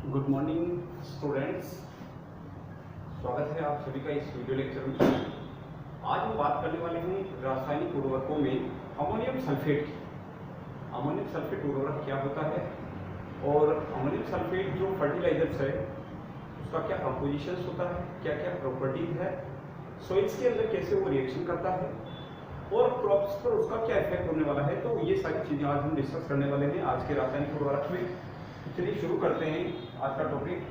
Good morning students, स्वागत है आप सभी का इस वीडियो लेक्चर में। आज हम बात करने वाले हैं रासायनिक उर्वरकों में अमोनियम सल्फेट की। अमोनियम सल्फेट उर्वरक क्या होता है और अमोनियम सल्फेट जो फर्टिलाइजर्स है उसका क्या कंपोजिशन होता है, क्या क्या प्रॉपर्टीज है, सॉइल्स के अंदर कैसे वो रिएक्शन करता है और क्रॉप्स पर उसका क्या इफेक्ट होने वाला है। तो ये सारी चीज़ें आज हम डिस्कस करने वाले हैं आज के रासायनिक उर्वरक में। चलिए शुरू करते हैं आज का टॉपिक।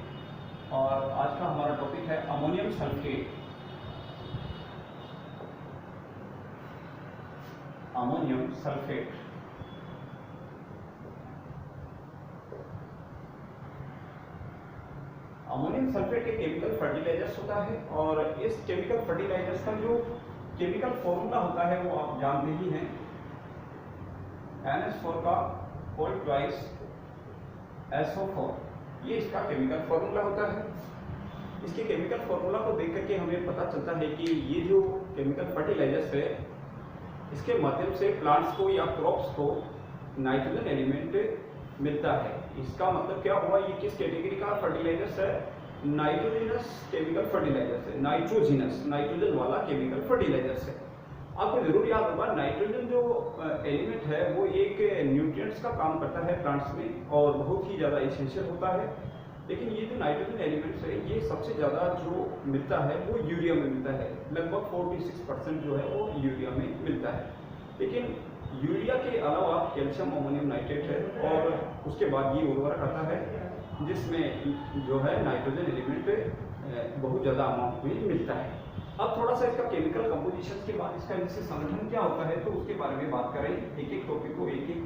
और आज का हमारा टॉपिक है ammonium sulphate. Ammonium sulphate ammonium sulphate एक केमिकल फर्टिलाइजर्स होता है और इस केमिकल फर्टिलाइजर्स का जो केमिकल फॉर्मूला होता है वो आप जानते ही हैं। NH4 का होल ट्वाइस SO4, ये इसका केमिकल फॉर्मूला होता है। इसके केमिकल फॉर्मूला को देख करके हमें पता चलता है कि ये जो केमिकल फर्टिलाइजर्स है इसके माध्यम से प्लांट्स को या क्रॉप्स को नाइट्रोजन एलिमेंट मिलता है। इसका मतलब क्या हुआ, ये किस कैटेगरी का फर्टिलाइजर्स है? नाइट्रोजिनस केमिकल फर्टिलाइजर्स है। नाइट्रोजन वाला केमिकल फर्टिलाइजर्स है। आपको जरूर याद होगा नाइट्रोजन जो एलिमेंट है वो एक न्यूट्रिएंट्स का काम करता है प्लांट्स में और बहुत ही ज़्यादा एसेंशियल होता है। लेकिन ये जो नाइट्रोजन एलिमेंट्स है ये सबसे ज़्यादा जो मिलता है वो यूरिया में मिलता है। लगभग 46% जो है वो यूरिया में मिलता है। लेकिन यूरिया के अलावा कैल्शियम अमोनियम नाइट्रेट है और उसके बाद ये उर्वरक आता है जिसमें जो है नाइट्रोजन एलिमेंट बहुत ज़्यादा अमाउंट में मिलता है। अब थोड़ा सा इसका केमिकल कंपोजिशन के बाद इसका इनसे संगठन क्या होता है तो उसके बारे में बात करें। एक एक टॉपिक को एक एक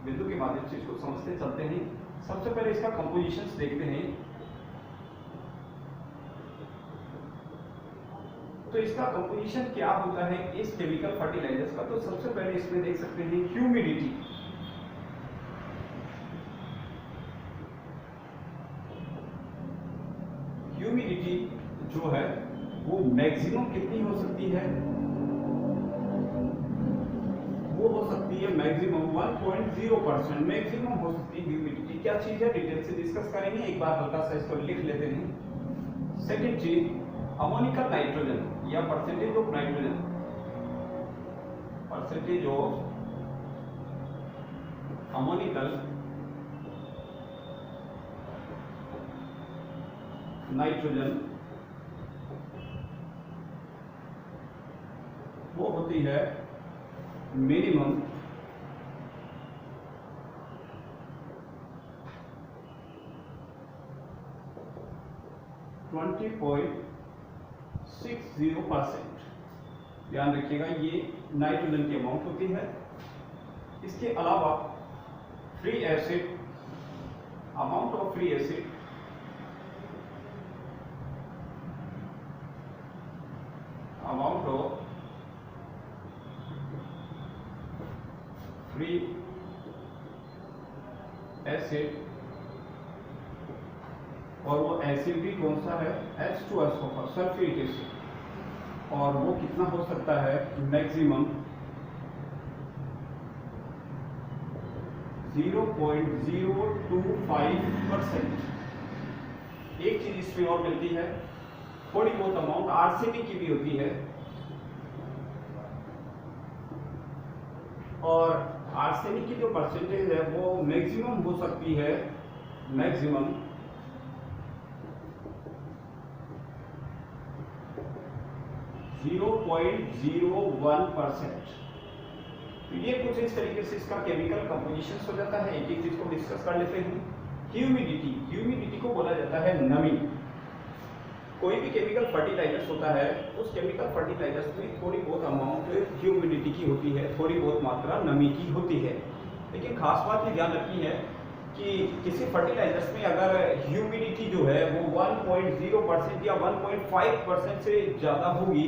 बिंदु के माध्यम से इसको समझते चलते हैं। सबसे पहले इसका कंपोजिशन देखते हैं। तो इसका कंपोजिशन क्या होता है इस केमिकल फर्टिलाइजर्स का, तो सबसे पहले इसमें देख सकते हैं ह्यूमिडिटी। ह्यूमिडिटी जो है वो मैक्सिमम कितनी हो सकती है? वो हो सकती है मैक्सिमम 1.0%। मैक्सिमम हो सकती है ह्यूमिडिटी। क्या चीज है डिटेल से डिस्कस करेंगे। एक बार हल्का सा इसको लिख लेते हैं। सेकंड चीज अमोनिकल नाइट्रोजन या percentage of nitrogen, percentage of ammoniacal nitrogen वो होती है मिनिमम 20.60%। ध्यान रखिएगा ये नाइट्रोजन की अमाउंट होती है। इसके अलावा free acid, amount of free acid amount of free acid, और वो एसिड भी कौन सा है? H2SO4 sulphuric acid. और वो कितना हो सकता है? मैक्सिमम 0.025%। एक चीज इसमें और मिलती है, थोड़ी बहुत अमाउंट आर्सेनिक की भी होती है और आर्सेनिक की जो परसेंटेज है वो मैक्सिमम हो सकती है मैक्सिमम 0.01%। तो ये कुछ इस तरीके से इसका केमिकल कंपोजिशन हो जाता है। एक एक चीज को डिस्कस कर लेते हैं। ह्यूमिडिटी को बोला जाता है नमी। कोई भी केमिकल फर्टिलाइजर्स होता है उस केमिकल फर्टिलाइजर्स में थोड़ी बहुत अमाउंट ह्यूमिडिटी की होती है, थोड़ी बहुत मात्रा नमी की होती है। लेकिन खास बात ये ध्यान रखनी है कि किसी फर्टिलाइजर्स में अगर ह्यूमिडिटी जो है वो 1.0% या 1.5% से ज़्यादा होगी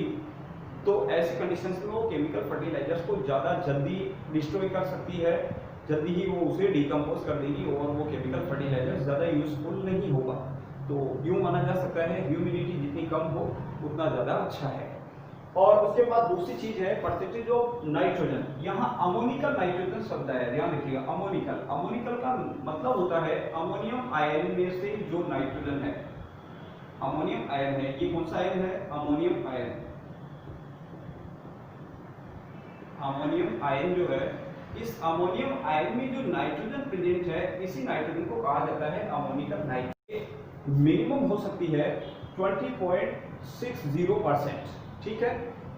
तो ऐसी कंडीशंस में वो केमिकल फर्टिलाइजर्स को ज़्यादा जल्दी डिस्ट्रॉय कर सकती है, जल्दी ही वो उसे डिकम्पोज कर देगी और वो केमिकल फर्टिलाइजर ज़्यादा यूजफुल नहीं होगा। तो यूँ माना जा सकता है ह्यूमिडिटी जितनी कम हो उतना ज़्यादा अच्छा है। और उसके बाद दूसरी चीज है परसेंटेज ऑफ नाइट्रोजन। यहाँ अमोनिकल नाइट्रोजन शब्द है, ध्यान रखिएगा। अमोनिकल, अमोनिकल का मतलब होता है अमोनियम आयन में से जो नाइट्रोजन है, अमोनियम आयन है। ये कौन सा आयन है? Ammonium ion. अमोनियम आयन जो है, इस अमोनियम आयन में जो नाइट्रोजन प्रेजेंट है, इसी नाइट्रोजन को कहा जाता है अमोनिकल नाइट्रोजन। मिनिमम हो सकती है 20.60%, ठीक है।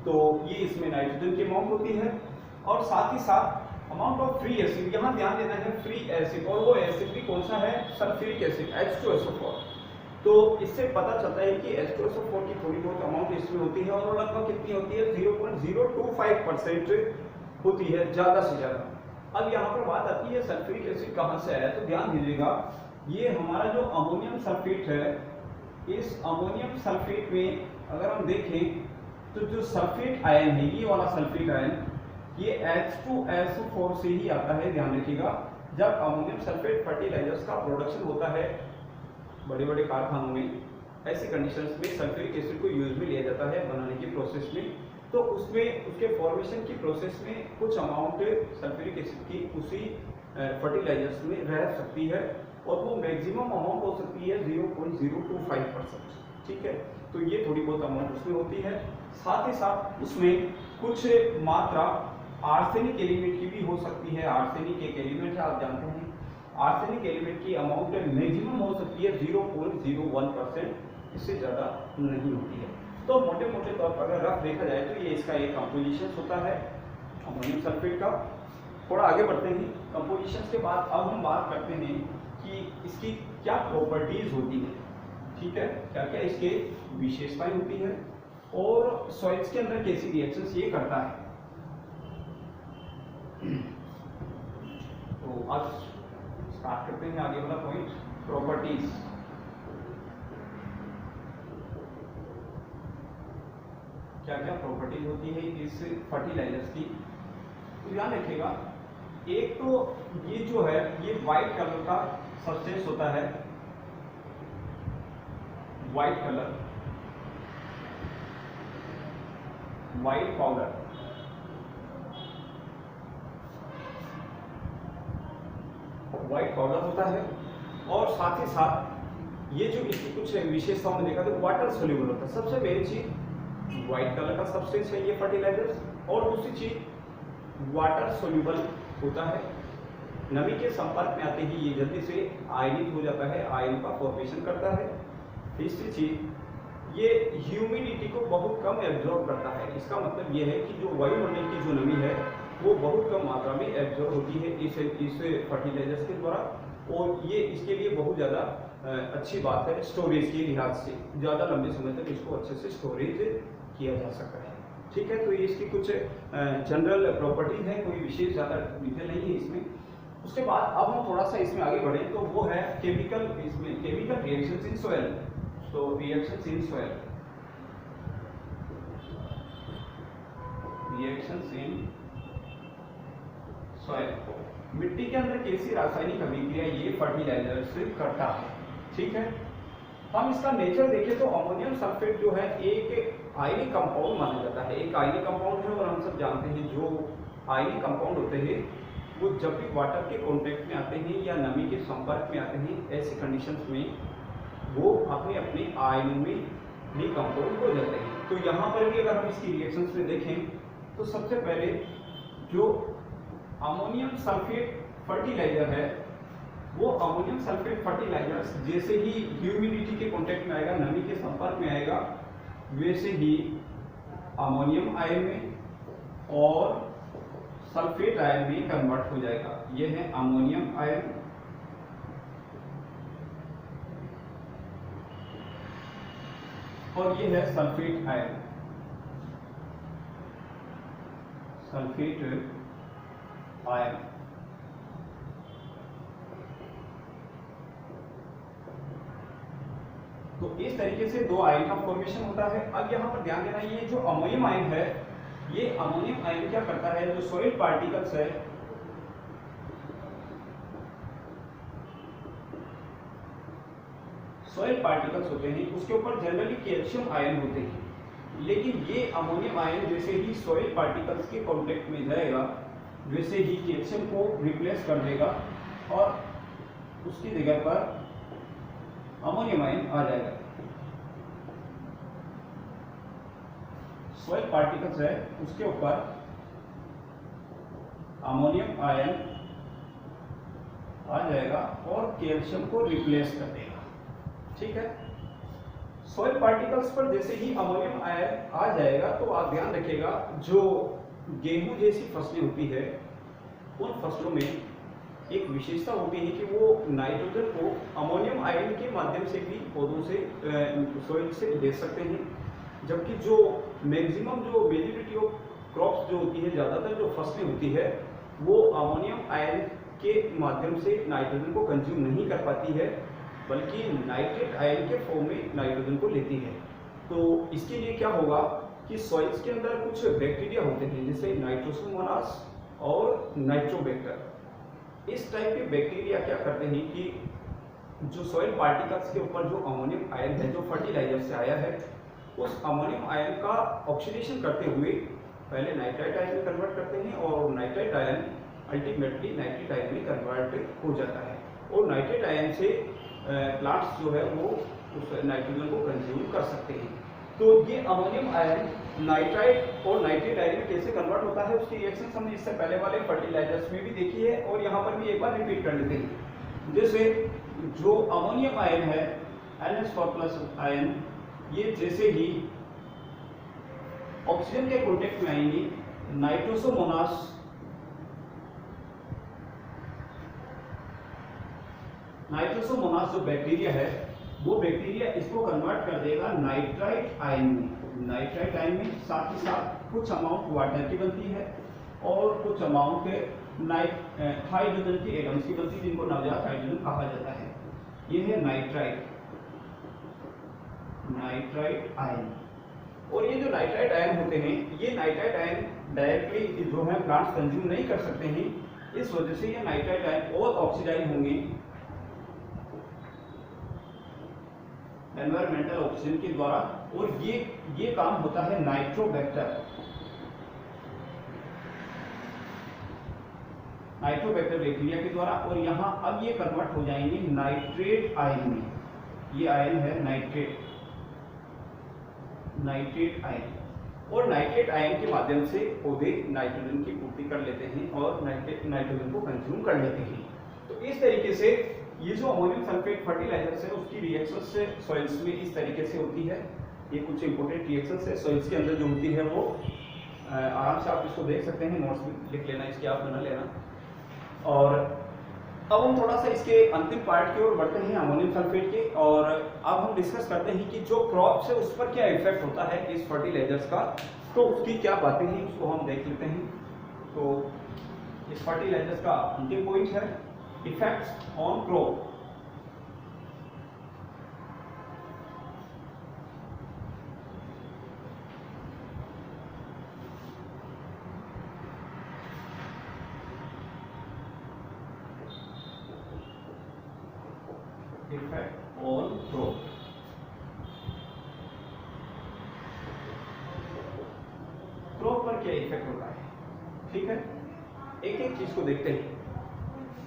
तो ये इसमें नाइट्रोजन की अमाउंट होती है। और साथ ही साथ अमाउंट ऑफ फ्री एसिड, यहाँ ध्यान देना है फ्री एसिड, और वो एसिड भी कौन सा है? Sulphuric acid, H2SO4। तो इससे पता चलता है कि H2SO4 की थोड़ी बहुत अमाउंट इसमें होती है, और लगभग कितनी होती है? 0.025% होती है, ज़्यादा से ज़्यादा। अब यहाँ पर बात आती है सल्फ्यूरिक एसिड कहाँ से आया, तो ध्यान दीजिएगा। ये हमारा जो अमोनियम सल्फेट है, इस अमोनियम सल्फेट में अगर हम देखें तो जो सल्फेट आयन है, ये वाला सल्फेट आयन, ये H2SO4 से ही आता है। ध्यान रखिएगा, जब अमोनियम सल्फेट फर्टिलाइजर्स का प्रोडक्शन होता है बड़े बड़े कारखानों में, ऐसी कंडीशंस में सल्फ्यूरिक एसिड को यूज में लिया जाता है बनाने की प्रोसेस में। तो उसमें उसके फॉर्मेशन की प्रोसेस में कुछ अमाउंट सल्फ्यूरिक एसिड की उसी फर्टिलाइजर्स में रह सकती है, और वो मैक्सिमम अमाउंट हो सकती है 0.025%, ठीक है। तो ये थोड़ी बहुत अमाउंट उसमें होती है। साथ ही साथ उसमें कुछ मात्रा आर्सेनिक एलिमेंट की भी हो सकती है। आर्सेनिक एक एलिमेंट है, आप जानते हैं। आर्सेनिक एलिमेंट की अमाउंट मैक्सिमम हो सकती है 0.01%, इससे ज़्यादा नहीं होती है। तो मोटे मोटे तौर पर अगर रफ देखा जाए तो ये इसका एक कंपोजिशन होता है अमोनियम सल्फेट का। थोड़ा आगे बढ़ते हैं कंपोजिशन के बाद, अब हम बात करते हैं कि इसकी क्या प्रॉपर्टीज होती है, ठीक है, क्या क्या इसके विशेषताएं होती है, और सॉइल्स के अंदर कैसी रिएक्शंस ये करता है। तो आज स्टार्ट करते हैं आगे वाला पॉइंट, प्रॉपर्टीज। क्या क्या प्रॉपर्टीज होती है इस फर्टिलाइजर्स की, तो ध्यान रखिएगा। एक तो ये जो है, ये व्हाइट कलर का सब्सटेंस होता है, white colour, white powder. White powder होता है, और साथ ही साथ ये जो इसकी कुछ विशेषताओं में देखा तो वाटर सोल्यूबल होता है। सबसे मेन चीज व्हाइट कलर का सब्सटेंस है ये फर्टिलाइजर्स, और दूसरी चीज वाटर सोल्यूबल होता है। नमी के संपर्क में आते ही ये जल्दी से आयनित हो जाता है, आयन का फॉर्मेशन करता है। तीसरी चीज ये ह्यूमिडिटी को बहुत कम एब्जॉर्ब करता है। इसका मतलब ये है कि जो वायुमंडल की जो नमी है वो बहुत कम मात्रा में एब्जॉर्ब होती है इस फर्टिलाइजर्स के द्वारा, और ये इसके लिए बहुत ज़्यादा अच्छी बात है स्टोरेज के लिहाज से। ज़्यादा लंबे समय तक इसको अच्छे से स्टोरेज किया जा सकता है, ठीक है। तो ये इसकी कुछ जनरल प्रॉपर्टीज है, कोई विशेष ज़्यादा डिटेल नहीं है इसमें। उसके बाद अब हम थोड़ा सा इसमें आगे बढ़े तो वो है केमिकल, इसमें केमिकल रिएक्शंस इन सॉइल। तो reactions in soil, reactions in soil, मिट्टी के अंदर कैसी रासायनिक अभिक्रिया ये फर्टिलाइजर से करता है, ठीक है। हम इसका नेचर देखें तो अमोनियम सल्फेट जो है एक आयनिक कंपाउंड माना जाता है, एक आयनिक कंपाउंड है। और हम सब जानते हैं जो आयनिक कंपाउंड होते हैं वो जब भी वाटर के कांटेक्ट में आते हैं या नमी के संपर्क में आते हैं, ऐसी कंडीशंस में वो अपने अपने आयनों में डिकम्पोज हो जाते हैं। तो यहाँ पर भी अगर हम इसकी रिएक्शंस में देखें तो सबसे पहले जो अमोनियम सल्फेट फर्टिलाइजर है, वो अमोनियम सल्फेट फर्टिलाइजर्स जैसे ही ह्यूमिडिटी के कांटेक्ट में आएगा, नमी के संपर्क में आएगा, वैसे ही अमोनियम आयन में और सल्फेट आयन में कन्वर्ट हो जाएगा। यह है अमोनियम आयन, और यह है सल्फेट आयन, सल्फेट आयन। तो इस तरीके से दो आयन का फॉर्मेशन होता है। अब यहाँ पर ध्यान देना, ये जो अमोनियम आयन है, ये अमोनियम आयन क्या करता है, जो सॉइल पार्टिकल्स है, सॉइल पार्टिकल्स होते हैं, उसके ऊपर जनरली कैल्शियम आयन होते हैं, लेकिन ये अमोनियम आयन जैसे ही सॉइल पार्टिकल्स के कांटेक्ट में जाएगा वैसे ही कैल्शियम को रिप्लेस कर देगा और उसकी जगह पर अमोनियम आयन आ जाएगा। सॉइल पार्टिकल्स है उसके ऊपर अमोनियम आयन आ जाएगा और कैल्शियम को रिप्लेस कर देगा। ठीक है, सॉइल पार्टिकल्स पर जैसे ही अमोनियम आयन आ जाएगा तो आप ध्यान रखिएगा, जो गेहूं जैसी फसलें होती है उन फसलों में एक विशेषता होती है कि वो नाइट्रोजन को अमोनियम आयन के माध्यम से भी पौधों से सॉइल से ले सकते हैं, जबकि जो मैक्सिमम जो मेजॉरिटी ऑफ क्रॉप्स जो होती है, ज़्यादातर जो फसलें होती है वो अमोनियम आयन के माध्यम से नाइट्रोजन को कंज्यूम नहीं कर पाती है, बल्कि नाइट्रेट आयन के फॉर्म में नाइट्रोजन को लेती है। तो इसके लिए क्या होगा कि सॉइल्स के अंदर कुछ बैक्टीरिया होते हैं जैसे नाइट्रोसोमोनास और नाइट्रोबैक्टर। इस टाइप के बैक्टीरिया क्या करते हैं कि जो सॉइल पार्टिकल्स के ऊपर जो अमोनियम आयन है जो फर्टिलाइजर से आया है, उस अमोनियम आयन का ऑक्सीडेशन करते हुए पहले नाइट्राइट आयन में कन्वर्ट करते हैं और nitrite ion ultimately nitrate ion में कन्वर्ट हो जाता है और नाइट्रेट आयन से प्लांट्स जो है वो उस नाइट्रोजन को कंज्यूम कर सकते हैं। तो ये अमोनियम आयन नाइट्राइट और नाइट्रेट आयन में कैसे कन्वर्ट होता है उसकी रिएक्शन हमने इससे पहले वाले फर्टिलाइजर्स में भी देखी है और यहाँ पर भी एक बार रिपीट कर लेते हैं। जैसे जो अमोनियम आयन है NH4+ आयन, ये जैसे ही ऑक्सीजन के कॉन्टेक्ट में आएंगी नाइट्रोसोमोनास जो बैक्टीरिया है वो बैक्टीरिया इसको कन्वर्ट कर देगा नाइट्राइट आयन में। साथ ही साथ कुछ अमाउंट वाटर की बनती है और कुछ अमाउंट हाइड्रोजन की एटम्स की बनती है जिनको नवजात हाइड्रोजन कहा जाता है। ये है नाइट्राइट आयन। और ये जो नाइट्राइट आयन होते हैं, ये नाइट्राइट आयन डायरेक्टली जो है प्लांट्स कंज्यूम नहीं कर सकते हैं, इस वजह से ये नाइट्राइट आयन और ऑक्सीडाइज होंगे एनवायरमेंटल ऑक्सीजन के द्वारा और ये काम होता है नाइट्रोबैक्टर बैक्टीरिया के द्वारा और यहाँ अब ये कन्वर्ट हो जाएंगे नाइट्रेट आयन में। ये आयन है नाइट्रेट आयन और नाइट्रेट आयन के माध्यम से पौधे नाइट्रोजन की पूर्ति कर लेते हैं और नाइट्रोजन को कंज्यूम कर लेते हैं। तो इस तरीके से ये जो अमोनियम सल्फेट फर्टिलाइजर्स है उसकी रिएक्शन से सॉइल्स में इस तरीके से होती है। ये कुछ इंपॉर्टेंट रिएक्शंस है सॉइल्स के अंदर जो होती है वो आराम से आप इसको देख सकते हैं, नोट्स में लिख लेना, इसके आप बना लेना। और अब हम थोड़ा सा इसके अंतिम पार्ट की ओर बढ़ते हैं अमोनियम सल्फेट के, और अब हम डिस्कस करते हैं कि जो क्रॉप्स है उस पर क्या इफेक्ट होता है इस फर्टिलाइजर्स का, तो उसकी क्या बातें हैं उसको हम देख लेते हैं। तो इस फर्टिलाइजर्स का अंतिम पॉइंट है effects on crop. Effect on crop. Crop पर क्या इफेक्ट होता है, ठीक है, एक एक चीज को देखते हैं।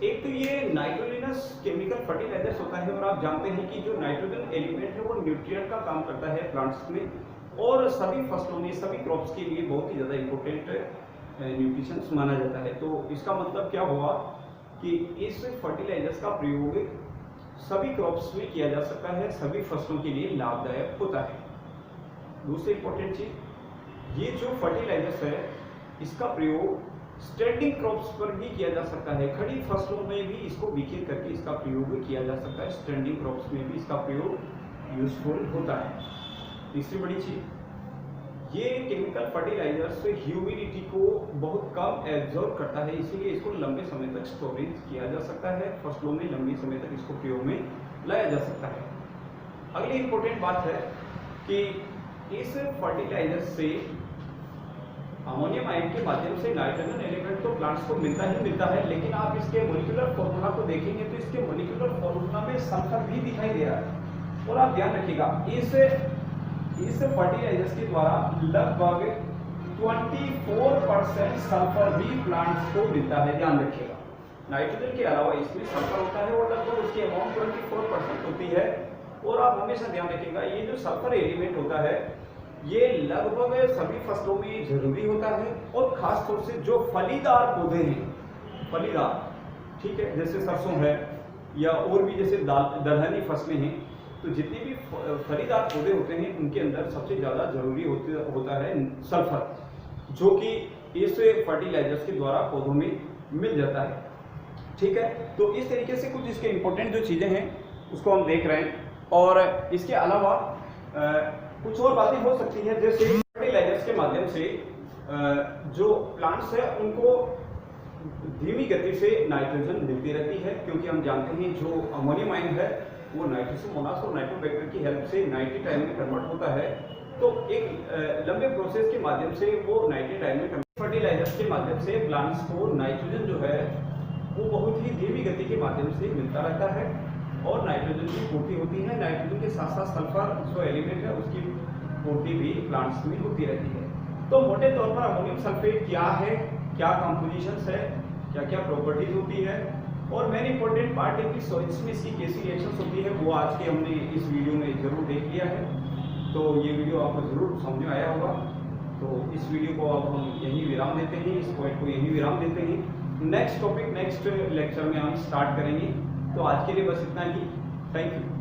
एक तो ये नाइट्रोजनस केमिकल फर्टिलाइजर्स होता है और आप जानते हैं कि जो नाइट्रोजन एलिमेंट है वो न्यूट्रिएंट का काम करता है प्लांट्स में और सभी फसलों में सभी क्रॉप्स के लिए बहुत ही ज़्यादा इंपॉर्टेंट न्यूट्रिशंस माना जाता है। तो इसका मतलब क्या हुआ कि इस फर्टिलाइजर्स का प्रयोग सभी क्रॉप्स में किया जा सकता है, सभी फसलों के लिए लाभदायक होता है। दूसरी इंपॉर्टेंट चीज, ये जो फर्टिलाइजर्स है इसका प्रयोग स्टैंडिंग क्रॉप्स पर भी किया जा सकता है, खड़ी फसलों में भी इसको बिखेर करके इसका प्रयोग किया जा सकता है, स्टैंडिंग क्रॉप्स में भी इसका प्रयोग यूजफुल होता है। तीसरी बड़ी चीज, ये केमिकल फर्टिलाइजर्स ह्यूमिडिटी को बहुत कम एब्जॉर्ब करता है, इसीलिए इसको लंबे समय तक स्टोरेज किया जा सकता है, फसलों में लंबे समय तक इसको प्रयोग में लाया जा सकता है। अगली इंपॉर्टेंट बात है कि इस फर्टिलाइजर से अमोनियम आयन के माध्यम से नाइट्रोजन एलिमेंट तो प्लांट्स को मिलता ही मिलता है, लेकिन आप इसके मॉलिक्यूलर फॉर्मूला को देखेंगे तो इसके मॉलिक्यूलर फॉर्मूला में सल्फर भी दिखाई दे रहा है। और आप ध्यान रखिएगा, इस इस फर्टिलाइजर्स के द्वारा लगभग 24% सल्फर भी प्लांट्स को मिलता है। ध्यान रखिएगा, नाइट्रोजन के अलावा इसमें सल्फर होता है और लगभग उसकी अमाउंट 24% होती है। और आप हमेशा ध्यान रखिएगा, ये जो सल्फर एलिमेंट होता है ये लगभग सभी फसलों में जरूरी होता है, और खास तौर से जो फलीदार पौधे हैं, फलीदार, ठीक है, जैसे सरसों है या और भी जैसे दलहनी फसलें हैं, तो जितने भी फलीदार पौधे होते हैं उनके अंदर सबसे ज़्यादा जरूरी होता है सल्फर, जो कि इस फर्टिलाइजर्स के द्वारा पौधों में मिल जाता है। ठीक है, तो इस तरीके से कुछ इसके इंपॉर्टेंट जो चीज़ें हैं उसको हम देख रहे हैं। और इसके अलावा कुछ और बातें हो सकती हैं, जैसे फर्टिलाइजर्स के माध्यम से जो प्लांट्स है उनको धीमी गति से नाइट्रोजन मिलती रहती है, क्योंकि हम जानते हैं जो अमोनियम आयन है वो नाइट्रोसोमोनास और नाइट्रोबैक्टर की हेल्प से नाइट्रेट आयन में कन्वर्ट होता है। तो एक लंबे प्रोसेस के माध्यम से वो नाइट्रेट आयन में फर्टिलाइजर्स के माध्यम से प्लांट्स को नाइट्रोजन जो है वो बहुत ही धीमी गति के माध्यम से मिलता रहता है और नाइट्रोजन की पूर्ति होती है। नाइट्रोजन के साथ साथ सल्फर जो एलिमेंट है उसकी पूर्ति भी प्लांट्स में होती रहती है। तो मोटे तौर पर अमोनियम सल्फेट क्या है, क्या कंपोजिशंस है, क्या क्या प्रॉपर्टीज होती है, और मेन इंपॉर्टेंट पार्ट है कि सॉइल्स में इसकी कैसी रिएक्शंस होती है, वो आज के हमने इस वीडियो में जरूर देख लिया है। तो ये वीडियो आपको जरूर समझ में आया होगा। तो इस वीडियो को अब हम यहीं विराम देते हैं, इस पॉइंट को यहीं विराम देते हैं। नेक्स्ट टॉपिक नेक्स्ट लेक्चर में हम स्टार्ट करेंगे। तो आज के लिए बस इतना ही। Thank you.